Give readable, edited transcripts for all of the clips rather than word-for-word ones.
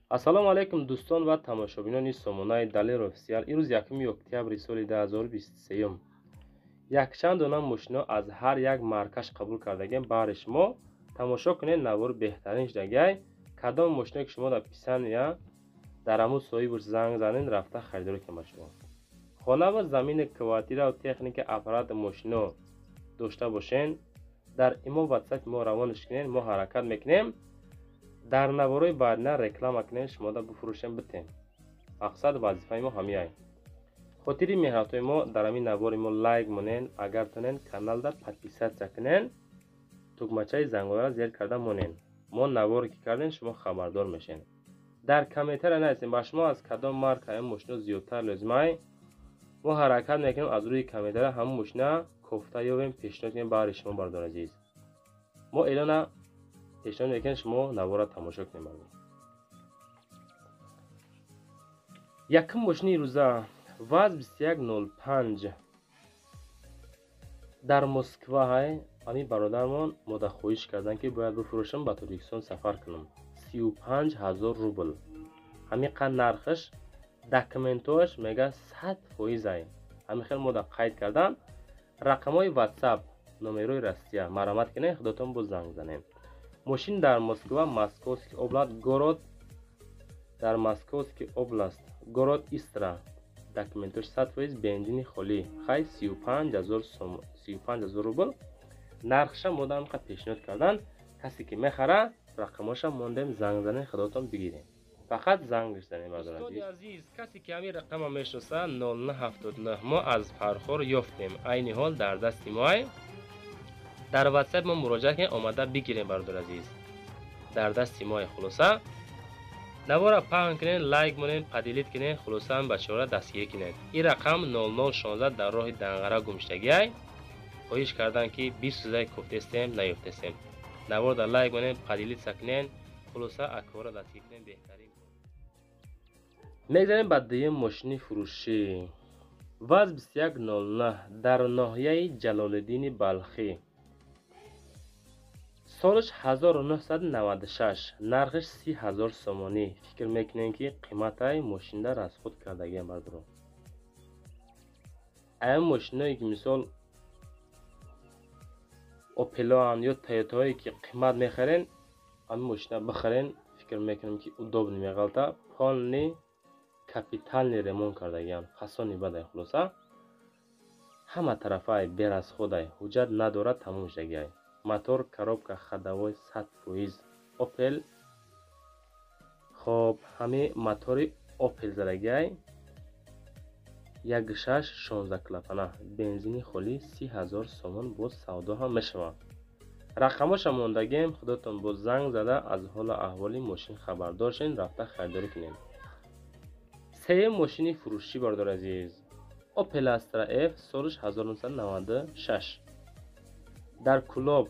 ассалому алайкум дӯстон ва тамошобинони сомонаи Далер офисиал. Ирӯз 1 октябри соли 2023 якчанд дона мошино аз ҳар як маркаш қабул кардагем. баъри шумо тамошо кунед навори беҳтарин шудагай. Кадом мошино ки шумо дар писанд я дар ҳамун соҳибуш занг занед рафта харидорӣ кунед ба шумо. хона ва замини квартира ва техника аппарат мошино дошта бошен, дар имо ватсап мо равонаш кунед, мо ҳаракат мекунем. дар наворои баъдина реклама кунем, шумо да буфурӯшем битем. мақсад вазифаи мо ҳамияй. хотири меҳнатои мо дар ҳамин навори мо лайк монен, агар тонен канал да подписатсия кунен, тугмачаи зангояро зер карда монен. мо наворе ки кардем шумо хабардор мешен. дар комментария нависем ба шумо аз кадом марка ҳамин мошино зиёдтар лозимай. мо ҳаракат мекунем аз рӯи комментария ҳамин мошина кофта ёбем, пешниҳод кунем баъри шумо бардор азиз. мо эълона пешниҳод мекунем шумо навора тамошо кунем. якум мошини рӯза ВАЗ 2105 дар Москва. ҳамин бародармон мода хоҳиш кардан ки бояд бифурӯшам ба Тоҷикистон сафар кунам. 35000 рубл. ҳамин қад нархаш, документош мега 100%. ҳамин хел мода қайд кардан. рақамҳои WhatsApp, номерои Россия марамат кунед, худотон бо занг занем. мошин дар Москва, Московский област, город дар Московский област, город Истра. документош 100%, бензини холӣ. хай 35000 рубл. нархша модам қа пешниҳод кардан. касе ки мехара, рақамоша мондем, занг занем, худотон бигирем. фақат зангш занем бардор азиз. касе ки ҳамин рақама мешноса 0979 мо аз Фархор ёфтем. айни ҳол дар дасти моай. дар WhatsApp мо муроҷиат кунед, омада бигирем бардор азиз. дар дасти моай хулоса. навора паҳн кунед, лайк монед, падилит кунед, хулосан бачора дастгирӣ кунед. ин рақам 0016 дар роҳи Данғара гумштагиай. хоҳиш кардан ки 20 сӯзаи кофтестем наёфтестем. навор дар лайк монед, падилит сакнен, хулоса аквора дастгирӣ кунед беҳтарин. мегзарем ба дуюм мошини фурӯшӣ. ВАЗ 2109 дар ноҳияи Ҷалолиддини Балхӣ. солаш 1996, нархаш 30000 сомонӣ. фикр мекунем ки қиматаи мошинда расход кардагиам бардро. аян мошиное ки мисол Опелоан ё Тойотаое ки қимат мехарен, ҳамин мошина бихарен. фикр мекунем ки удобни меғалта, полни капитални ремонт кардагиам. фасони бадай хулоса. ҳама тарафай берасходай, ҳуҷҷат надорад, тамом шудагиай. мотор, коробка ходовой 100%. Opel. хоб ҳамин мотори Opel задагиай. 1.6 16 клапана. бензини холӣ 30000 сомон. боз савдо ҳам мешавад. рақамоша мондагем, худотон бо занг зада аз ҳолу аҳволи мошин хабардор шен, рафта харидорӣ кунед. сеюм мошини фурӯшӣ бардор азиз. Opel Astra F, солаш 1996. дар Кулоб.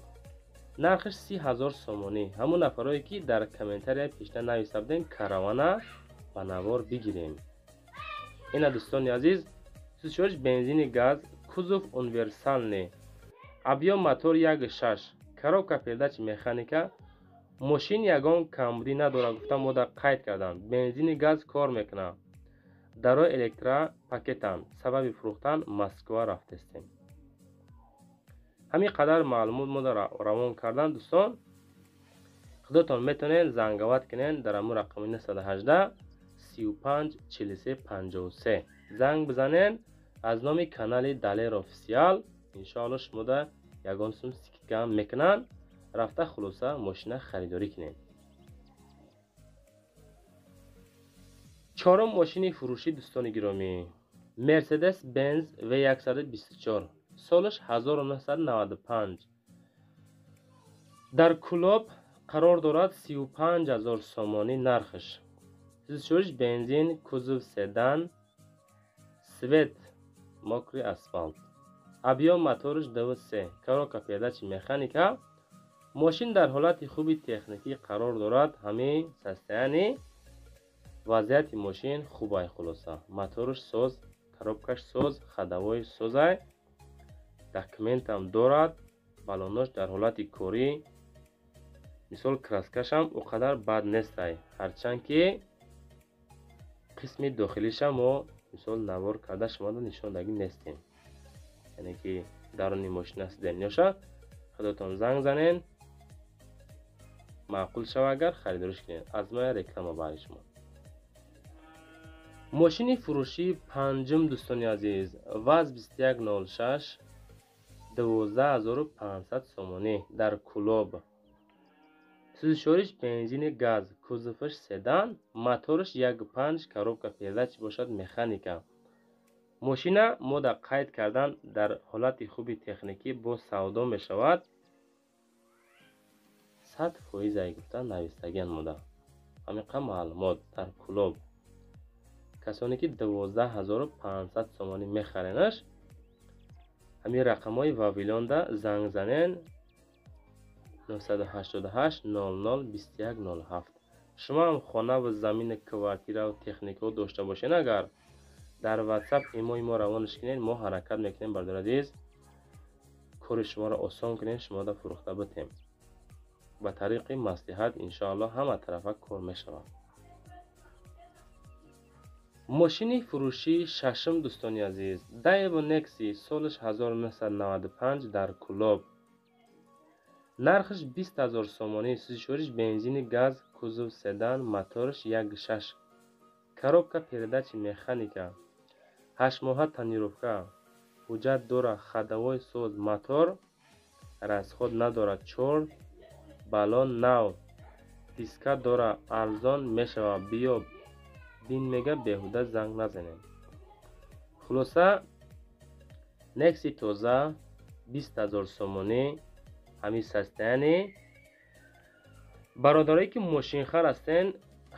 нархаш 30000 сомонӣ. ҳамун нафарое ки дар комментария пешна нависта будем, каравана ба навор бигирем. ина дӯстони азиз, сӯзишвориш бензини газ, кузов универсални, объем мотор 1.6, коробка передачи механика. мошин ягон камбудӣ надорад гуфта мода қайд кардан. бензини газ кор мекунад. дарои электропакетан. сабаби фурӯхтан Москва рафтестем. ҳамин қадар маълумот мода равон кардан дӯстон. худотон метонед занговат кунед дар ҳамун рақами 918 35 43 53 занг бизанен. аз номи канали Далер офисиал иншоалло шумода ягон сум скидка мекунанд. рафта хулоса мошина харидорӣ кунед. чорум мошини фурӯшӣ дӯстони гиромӣ. Mercedes Benz V124, солаш 1995. дар Кулоб қарор дорад. 35000 сомонӣ нархаш. сӯзишвориш бензин, кузов седан, свет мокри асфалт. объем моториш 2.3, коробка передачи механика. мошин дар ҳолати хуби техникӣ қарор дорад. ҳамин состоянии вазъияти мошин хубай хулоса. моториш соз, коробкаш соз, ходовой созай. документам дорад. балонош дар ҳолати корӣ. мисол краскаш ҳам о қадар бад нестай, ҳарчанд ки қисми дохилиша мо мисол навор карда шумода нишон дагӣ нестем. яъне ки даруни мошина сидем ёша худотон занг занен, маъқул шава агар харидориш кунед. аз моя реклама бари шумо. мошини фурӯшии панҷум дӯстони азиз, ваз 2106 12500 сомонӣ дар Кулоб. сӯзишвориш бензини газ, кузоваш седан, мотораш 1.5, коробка передачи бошад механика. мошина мода қайд кардан дар ҳолати хуби техникӣ бо савдо мешавад. 100% гуфта навистагиан мода. ҳамиқа маълумот дар Кулоб. касоне ки 12500 сомонӣ мехаренаш, ҳамин рақамҳои вавилонда занг занен 988 00 2107. шумо ҳам хона ва замини квартира ва техникаҳо дошта бошед, агар дар WhatsApp имои мо равонаш кунед, мо ҳаракат мекунем бардор азиз, кори шуморо осон кунем, шумода фурӯхта битем. ба тариқи маслиҳат иншоаллоҳ ҳама тарафа кор мешавад. мошини фурӯшии шашум дӯстони азиз, Daewoo Nexi солиш 1995 дар Кулоб. нархаш 20000 сомонӣ, сӯзишвориш бензини газ, кузов седан, мотораш 1.6, коробка передачи механика, 8 моҳа тонировка, ҳуҷҷат дора, ходовой соз, мотор расход надорад, 4 баллон нав, диска дора, арзон мешава, биё бин мега беҳуда занг назанем. хулоса Nexi тоза 20000 сомонӣ, ҳамин састаяне. бародарое ки мошинхар ҳастен,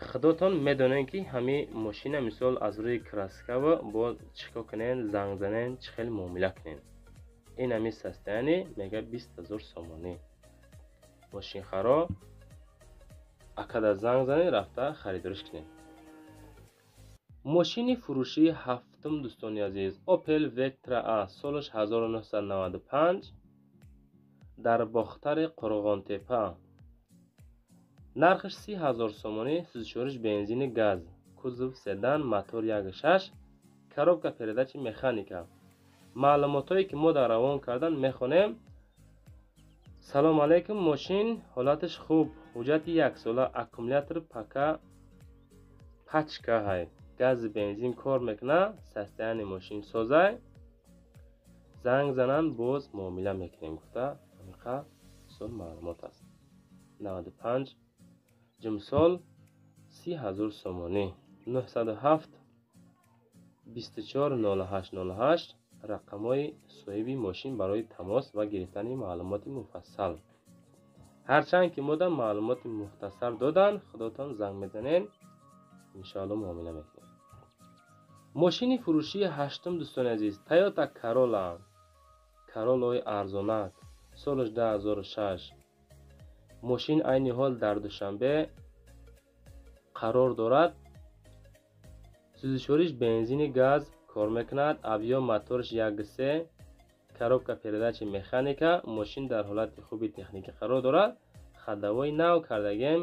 худотон медонен ки ҳамин мошина мисол аз рӯи краскава бо чико кунен, занг занен, чӣ хел муомила кунен. ин ҳамин састаяне мега 20000 сомонӣ. мошинхаро акада занг занен, рафта харидориш кунен. мошини фурӯшии ҳафтум дӯстони азиз, Opel Vectra A солиш 1995 дар Бохтари Қурғонтепа. нархаш 30000 сомонӣ, сӯзишвориш бензини газ, кузов седан, мотор 1.6, коробка передачи механика. маълумотое ки мо дар равон кардан мехонем. салом алейкум, мошин ҳолаташ хуб, ҳуҷҷати 1 сола, аккумулятор пака пачка ҳай, газ бензин кор мекуна, састаяни мошин созай, занг занан боз муомила мекунем гуфта ҳамиқа мисол маълумот аст. 95 ҷумсол 30000 сомонӣ. 907 24 0808 рақамҳои соҳиби мошин барои тамос ва гирифтани маълумоти муфассал. ҳарчанд ки мода маълумоти мухтасар додан, худотон занг мезанен, иншоалло муомила мекунем. мошини фурӯшии ҳаштум дӯстони азиз, Toyota Corolla, Corollaи арзонак, солиш 2006. мошин айни ҳол дар Душанбе қарор дорад. сӯзишвориш бензини газ кор мекунад, авиё моторш 1.3, коробка передачи механика. мошин дар ҳолати хуби техникӣ қарор дорад. ходовой нав кардагем,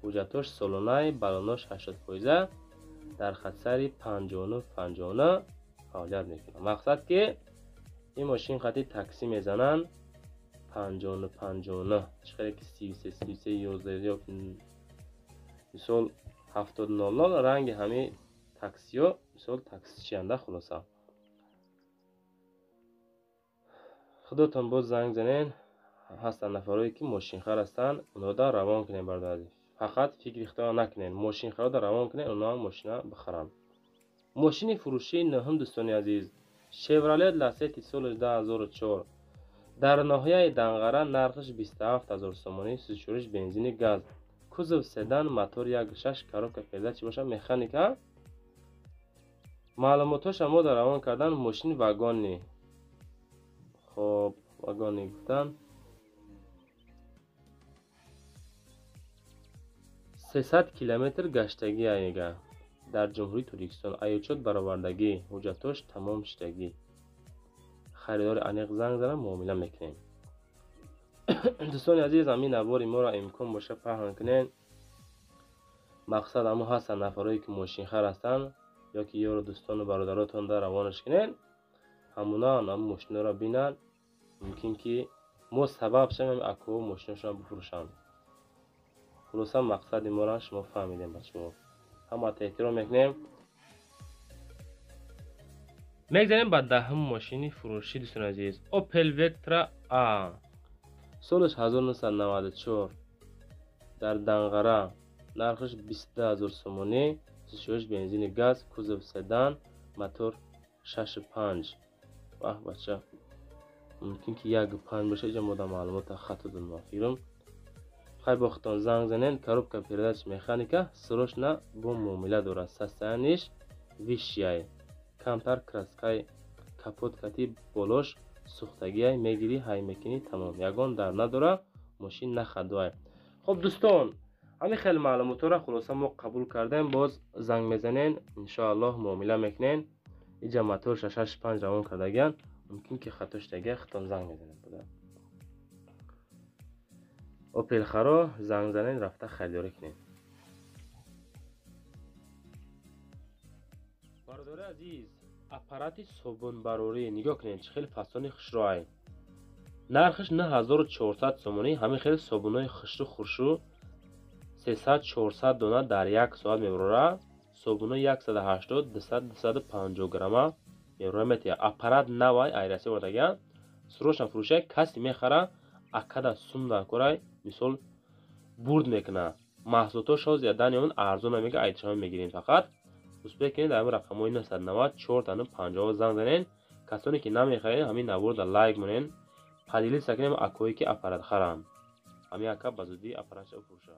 ҳуҷҷатош солонаи, баллонош 80%, дар хатсари 59-59 фаъолият мекунад. мақсад ки ин мошин хати такси мезанан 50-50, чӣ хеле ки 33-33 ё мисол 70-00 ранги ҳамин таксиё, мисол таксичианда. хулоса худотон боз занг занен, ҳастанд нафарое ки мошинхар ҳастанд, онҳода равон кунем бардоад. фақат фикри худоа накунед, мошинхарода равон кунед, онҳо ҳам мошина бихаранд. мошини фурӯшии нӯҳум дӯстони азиз, Chevrolet Lacetti солиш 2004 дар ноҳияи Данғара, нархаш 27000 сомонӣ, сӯзишвориш бензини газ, кузов седан, мотор 1.6, коробка передачи бошад механика. маълумотоша мо дар равон кардан, мошин вагони, хоб вагони гуфтан 300 километр гаштагӣ айга дар ҷумҳурии Тоҷикистон, айёчот баровардагӣ, ҳуҷҷатош тамом шудагӣ. харидори аниқ занг занам, муомила мекунем. دوستان عزیز، همین نواری ما را امکان باشه پهن کنین. مقصد همون هستن نفرایی که ماشین خر هستن یا که یارو دوستان و برادراتون در روانش کنین، همونا هم ماشین را بینن، ممکن که ما سبب شویم اکو ماشینشون بفروشن. خلاصا مقصد ما را شما فهمیدین بچه‌ها. هم احترام میکنیم. میگذاریم بعد دهم ماشینی فروشی دوستان عزیز، اوپل وکترا آ، سالش 1994 در دنقره، نرخش 22,000 سومونی، 26 بنزین گاز، کوزو سدان، موتور 6.5. واه بچه ممکن که 1.5 باشه، اینجا مدام معلومات خطا دادم مافیرم. خیلی باختان زنگ زنین، коробка передач механика срочно бо муомила дорад, состояниеш висшее, камтар краскаи капоткати болош сухтагия мегири ҳай мекини тамом, ягон дар надора, мошин нахадвай. خب دوستان همین خیلی معلومات را خلاصه ما قبول کردیم. باز زنگ میزنین ان شاء الله معامله میکنین. اینجا موتور 6.5 روان کردگان، ممکن که خطاش دیگه خطان زنگ میزنین بوده. اوپل خرا زنگ زنین رفته خریداری کنین. برادر عزیز، اپارات صابون براری نگاه کنین چه خیلی فسانی خوشروای. نرخش 9400 سومونی. همین خیلی صابونای خشرو خورشو 300-400 دانه در یک ساعت میبره. صابونه 180-250 گرم میبره. میتونه اپارات نوای ایرسی وردگان سروشن فروشه کسی میخره اکدا سوم دکورای مثال برد میکنه. محصولاتش از یادن اون ارزون نمیگه، ایتشان میگیرین. فقط بس بکنید در رقمای 990 450 زنگ زنین. کسانی که نمیخرین همین نوارد لایک مونین، پدیلی سکنیم اکوی که اپارات خرن. همین اکا بزودی اپاراتش فروشه.